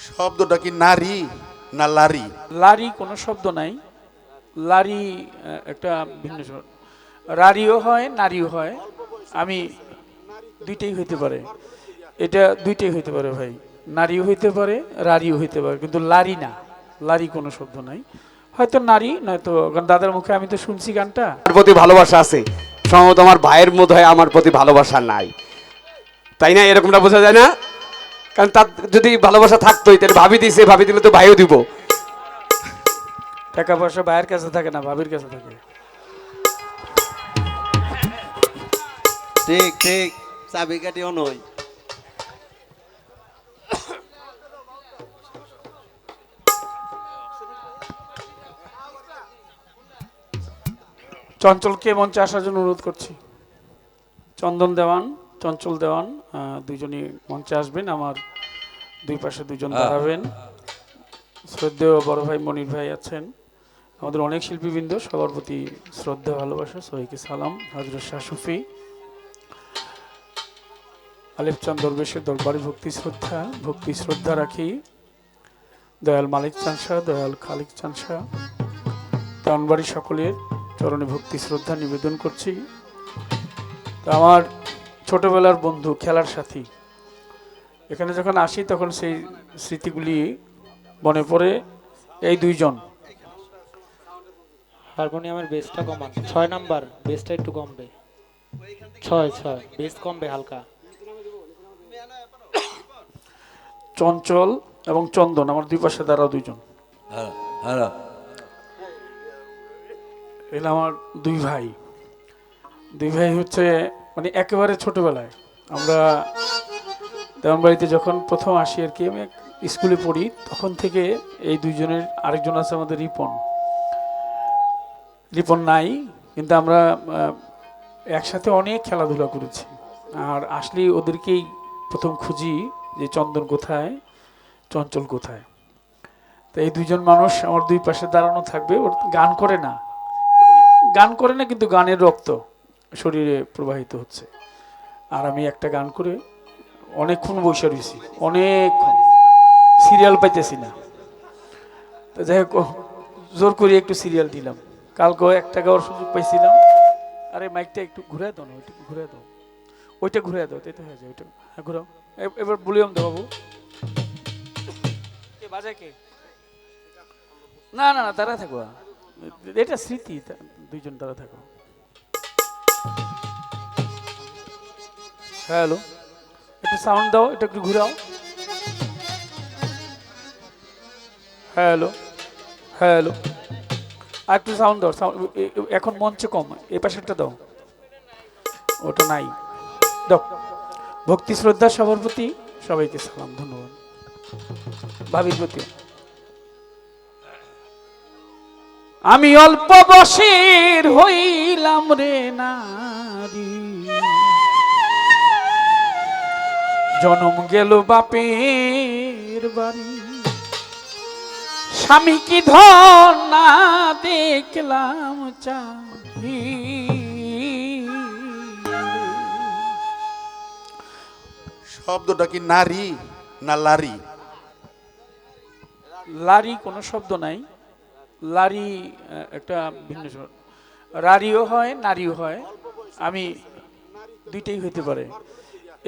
শব্দটা কি নারী না লারি? লারি কোনো শব্দ নাই। লারি একটা ভিন্ন শব্দ। রারিও হয়, নারীও হয়। আমি দুইটাই হইতে পারে, এটা দুইটাই হইতে পারে ভাই। নারীও হইতে পারে, রারিও হইতে পারে, কিন্তু লারি না। লারি কোনো শব্দ নাই। হয়তো নারী নয়তো, কারণ দাদার মুখে আমি তো শুনছি গানটা। আমার প্রতি ভালোবাসা আছে, সম্ভবত আমার ভাইয়ের মধ্যে হয় আমার প্রতি ভালোবাসা নাই, তাই না? এরকমটা বোঝা যায় না? কারণ তার যদি ভালোবাসা থাকতোই তাহলে ভাবি দিছে, ভাবি দিলে তো ভাইও দিব। টাকা পয়সা ভাইয়ের কাছে থাকে না, ভাবির কাছে থাকে। ঠিক ঠিক, চাবিকাঠিও নয়। চঞ্চলকে মঞ্চে আসার জন্য অনুরোধ করছি। চন্দন দেওয়ান, চঞ্চল দেওয়ান, দুইজনই মঞ্চে আসবেন। আমার দুই পাশে দুইজন দাঁড়াবেন। শ্রদ্ধেয় বড় ভাই মনির ভাই আছেন। আমাদের অনেক শিল্পীবৃন্দ, সবার প্রতি শ্রদ্ধা ভালোবাসা, সবাইকে সালাম। হযরত শাহ সুফি আলেফ চাঁদ দরবেশের দরবারে ভক্তি শ্রদ্ধা রাখি। দয়াল মালিক চাঁদ শাহ, দয়াল খালিক চাঁদ শাহ, দেওয়ানবাড়ি সকলের চরণে ভক্তি শ্রদ্ধা নিবেদন করছি। তো আমার ছোটবেলার বন্ধু, খেলার সাথী, এখানে যখন আসি তখন সেই স্মৃতিগুলি মনে পড়ে। এই দুইজন হারমোনিয়ামের বেসটা কমান, 6 নাম্বার বেসটা একটু কমবে, 6 বেস কমবে হালকা। চঞ্চল এবং চন্দন আমার দুই পাশে দাঁড়া দুইজন। এরা আমার দুই ভাই। দুই ভাই হচ্ছে মানে একেবারে ছোটবেলায় আমরা দেওয়ানবাড়িতে যখন প্রথম আসি আর কি, আমি স্কুলে পড়ি তখন থেকে এই দুইজনের, আরেকজন আছে আমাদের রিপন। রিপন নাই, কিন্তু আমরা একসাথে অনেক খেলাধুলা করেছি। আর আসলেই ওদেরকেই প্রথম খুঁজি যে চন্দন কোথায়, চঞ্চল কোথায়। তো এই দুইজন মানুষ আমার দুই পাশে দাঁড়ানো থাকবে। ওর গান করে না, কিন্তু গানের রক্ত শরীরে প্রবাহিত হচ্ছে। আর আমি একটা গান করে অনেকক্ষণ বসে রয়েছি, অনেকক্ষণ সিরিয়াল পাইতেছি না। তো যাই হোক, জোর করে একটু সিরিয়াল দিলাম। কালকেও একটা গাওয়ার সুযোগ পাইছিলাম। আরে মাইকটা একটু ঘুরে দাও না, ওইটা ঘুরে দাও, ওইটা ঘুরে দাও, তাই তো হয়ে যায়। ওইটা হ্যাঁ ঘুরাও। এবার বলিলাম তো বাবু, কে বাজায় কে? না না না, তারা থাকো, এটা স্মৃতি, দুইজন তারা থাকো। হ্যালো, একটু সাউন্ড দাও, এটা একটু ঘুরাও। হ্যালো হ্যালো, আর একটু সাউন্ড দাও। এখন মঞ্চে কম, এই পাশেরটা দাও, ওটা নাই, দাও। ভক্তি শ্রদ্ধা সবার প্রতি, সবাইকে সালাম, ধন্যবাদ। ভাবির প্রতি। আমি অল্প বয়সের হইলাম রে নারী, জনম গেল বাপের বাড়ি, স্বামী কি ধন না দেখলাম চাহি। শব্দটা কি নারী না লারি? লারি কোনো শব্দ নাই। লারি একটা ভিন্ন শব্দ। রারিও হয়, নারীও হয়। আমি দুইটাই হইতে পারে,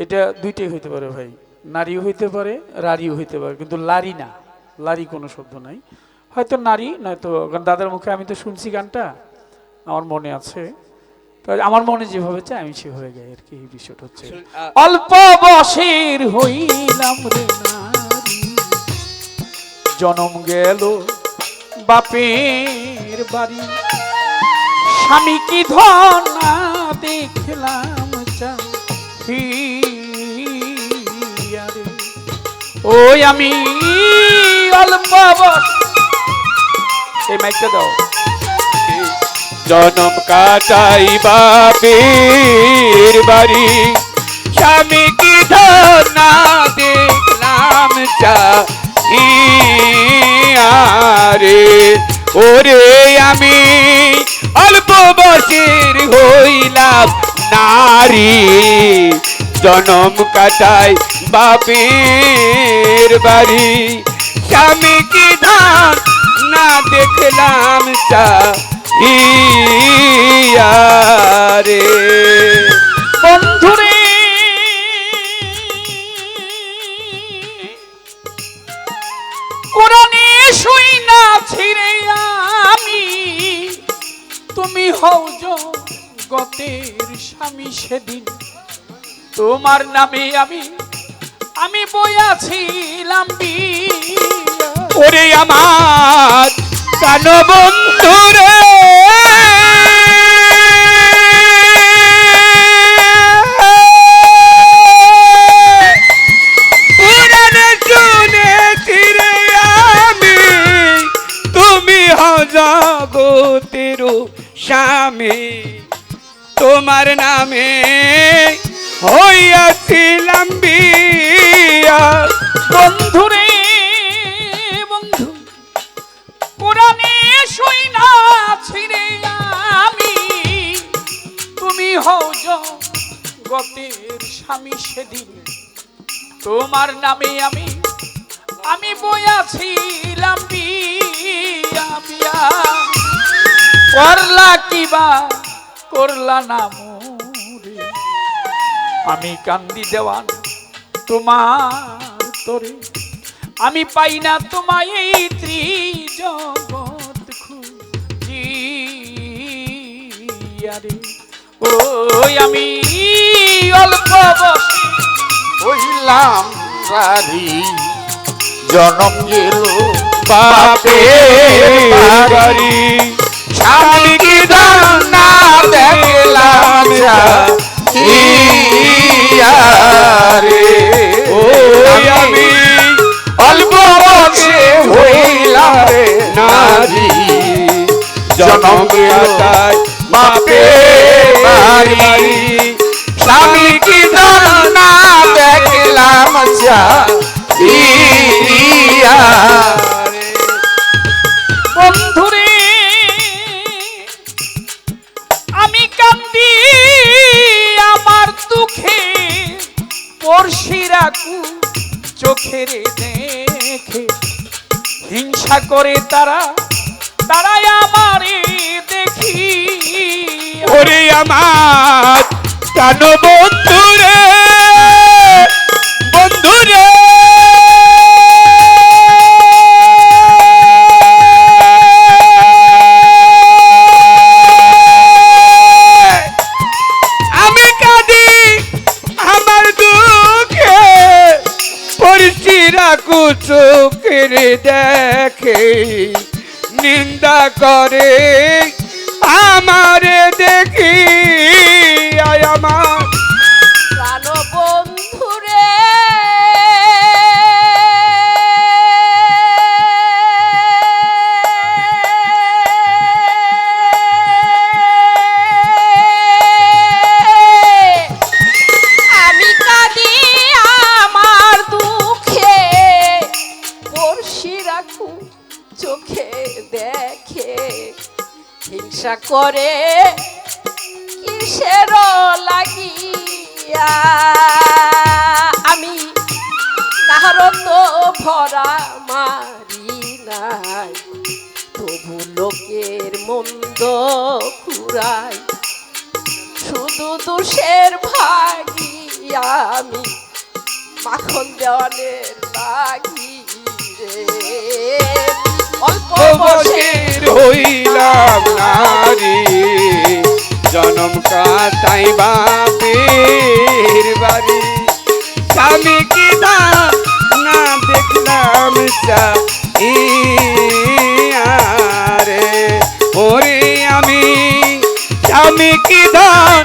এটা দুইটাই হইতে পারে ভাই। নারীও হইতে পারে, রারিও হইতে পারে, কিন্তু লারি না। লারি কোনো শব্দ নাই। হয়তো নারী নয়তো, কারণ দাদার মুখে আমি তো শুনছি গানটা, আমার মনে আছে। আমার মনে যেভাবে চাই আমি সেভাবে গাই আর কি। এই বিষয়টা হচ্ছে অল্প বয়সের হইলাম রে নারী, জনম গেল বাপের বাড়ি, স্বামী কি ধন না দেখলাম চাহিয়া রে। ওই আমি অল্প বয়স, এই মাইকটা দাও। জনম কাটাই বাপের বাড়ি, স্বামী কি ধন না দেখলাম চাহিয়ারে। ওরে আমি অল্প বয়সের হইলাম নারী, জনম কাটাই বাপের বাড়ি, স্বামী কি ধান না দেখলাম চাহিয়া রে। বন্ধুরে কোরআনে শুই না ছিড়ে আমি, তুমি হও জগতের স্বামী সেদিন তোমার নামে আমি বইয়াছিলাম বিয়া। ওরে আমার প্রাণ বন্ধুরে পুরানে শুনেছি রে আমি, তুমি হও জগতের স্বামী তোমার নামে হইয়াছিলাম বিয়া। বন্ধুরে বন্ধু কোরআনে শুই না ছিড়ে আমি, তুমি হও জগতের স্বামী সেদিন তোমার নামে আমি বইয়াছিলাম বিয়া বিয়া। করলা কিবা করলা না মোরে, আমি কান্দি দেওয়ান তোমার তোরে, আমি পাই না তোমায় এই ত্রিজগৎ খুঁজিয়া রে। ওই আমি অল্প বসে হইলাম রারি, জনম গেল বাপের বাড়ি স্বামী কি ধান না দেখলাম চাহিয়া রে। ওই আমি অল্প বয়সে হইলাম রে নারী, জনম গেল বাপের বাড়ি স্বামী কি ধান না দেখলাম চাহিয়া রে। বন্ধুরে আমি কান্দি আমার দুঃখে, পড়শিরা চোখের দেখে হিংসা করে তারাই আমারে দেখি। ওরে আমার প্রাণ বন্ধুরে বন্ধুরে আমি কাঁদি আমার দুঃখে, পরিচিরা চোখের দেখে নিন্দা করে আমারে দেখি। আয় আমার প্রাণ বন্ধুরে আমি কাঁদি আমার দুঃখে, পড়শিরা চোখে দেখে হিংসা করে কিসের লাগিয়া। আমি কাহারো তো ভরা মারি নাই, তবু লোকের মন্দ খুরাই, শুধু দোষের ভাগি আমি মাখন দেওয়ানের লাগি রে। অল্প বয়সের হইলাম নারী, জনম কাটাই বাপের বাড়ি স্বামী কি ধান না দেখলাম চাহিয়া রে। ওরে আমি স্বামী কি ধান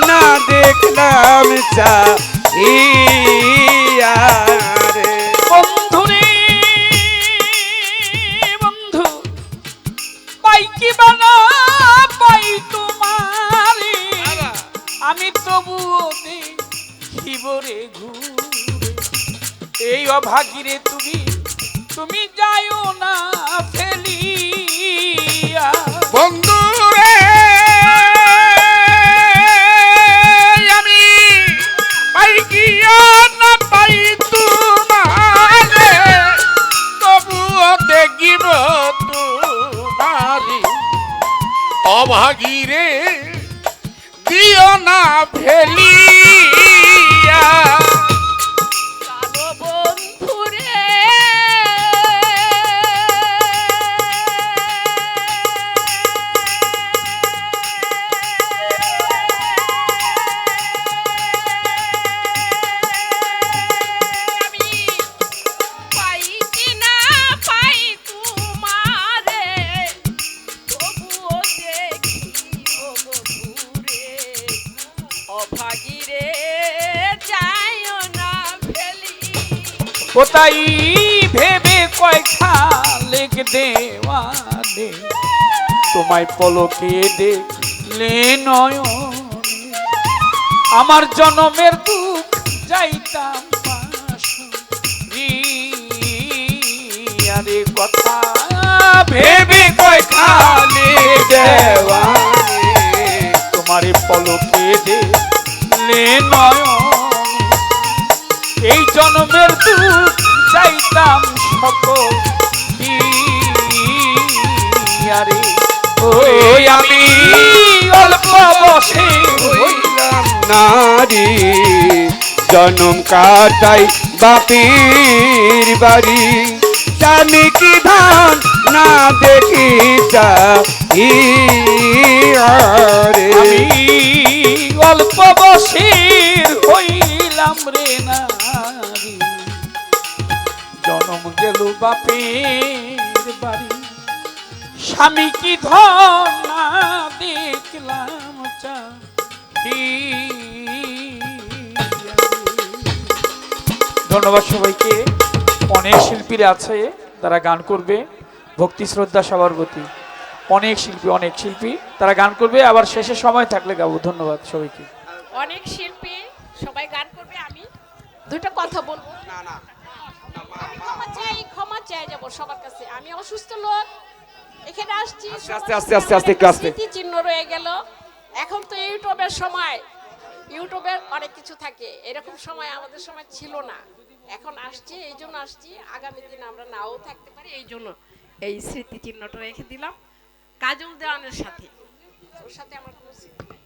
না দেখলাম চাহিয়া রে। বন্ধুরে বন্ধু পাই কি বানা পাই তোমারে, আমি তবুও দেখিবরে ঘুরে। এই অভাগীরে তুমি যাইও না ফেলিয়া। বন্ধুরে আমি পাই কি না পাই তোমারে, তবু অভাগীরে দিও না ফেলিয়া কালো বন্ধুরে আমি পাই কি না পাই তোমারে তবুও দেখিব বন্ধুরে অভাগীরে যাইও না ফেলি ও তাই ভেবে কয়খা লেখ দেওয়ানে তোমায় পলকে দেখলে নয়নে আমার জনমের দুঃখ যাইতাম আরে কথা ভেবে কয়খা লেখ দেওয়ানে তোমারে পলকে দেখলে নয়নে এই জন্মের দুঃখ চাইতাম সকল আরে ওই আমি অল্প বসে হইলাম নারী জনম কাটাই বাপির বাড়ি জানি কি ধান না দেখি আরে আমি অল্প বসের হইলাম রে নারী জনম গেল বাপের বাড়ি স্বামী কি ধন না দেখলাম ধন্যবাদ সবাইকে। অনেক শিল্পীরা আছে তারা গান করবে, ভক্তি শ্রদ্ধা সবার প্রতি। অনেক শিল্পী তারা গান করবে, আবার শেষে সময় থাকলে গাবো। ধন্যবাদ সবাইকে। অনেক শিল্পী সবাই গান করবে, আমি দুটো কথা বলবো। আমি ক্ষমা চাই যাব সবার কাছে। আমি অসুস্থ লোক, এখানে আসছি, আস্তে একটু আস্তে। চিহ্ন রয়ে গেল। এখন তো ইউটিউবের সময়, ইউটিউবের অনেক কিছু থাকে, এরকম সময় আমাদের সময় ছিল না। এখন আসছি, এই জন্য আসছি, আগামী দিন আমরা নাও থাকতে পারি, এই জন্য এই স্মৃতি চিহ্নটা রেখে দিলাম। কাজল দেওয়ানের সাথে, ওর সাথে আমার কোনো স্মৃতি নাই।